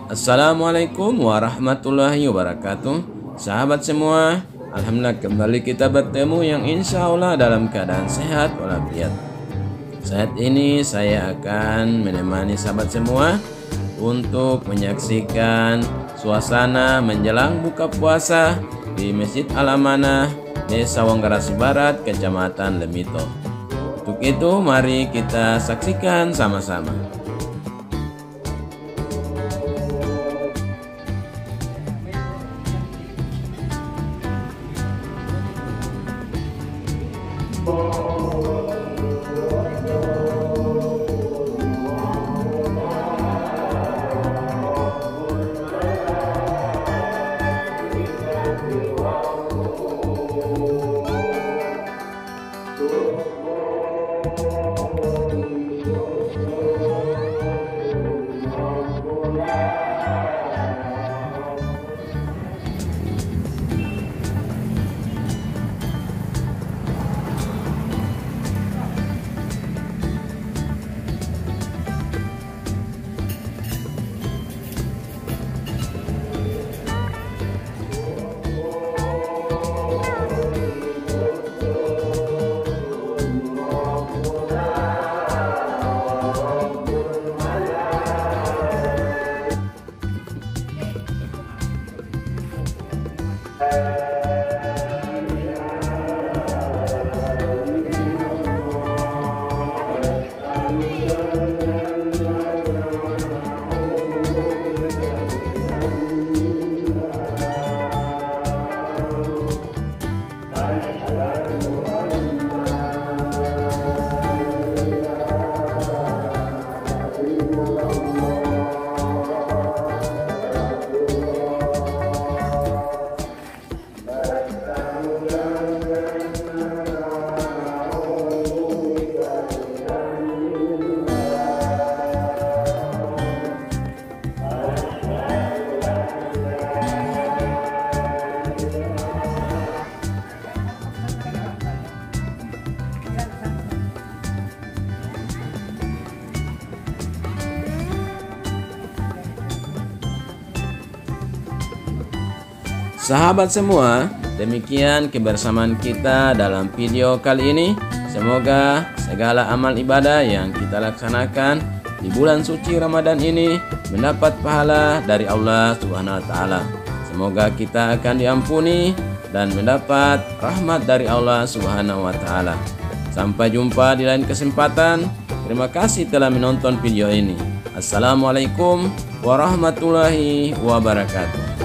Assalamualaikum warahmatullahi wabarakatuh. Sahabat semua, alhamdulillah kembali kita bertemu yang insya Allah dalam keadaan sehat walafiat. Saat ini saya akan menemani sahabat semua untuk menyaksikan suasana menjelang buka puasa di Masjid Al-Amanah, Desa Wonggarasi Barat, Kecamatan Lemito. Untuk itu mari kita saksikan sama-sama. Sahabat semua, demikian kebersamaan kita dalam video kali ini. Semoga segala amal ibadah yang kita laksanakan di bulan suci Ramadan ini mendapat pahala dari Allah Subhanahu wa taala. Semoga kita akan diampuni dan mendapat rahmat dari Allah Subhanahu wa taala. Sampai jumpa di lain kesempatan. Terima kasih telah menonton video ini. Assalamualaikum warahmatullahi wabarakatuh.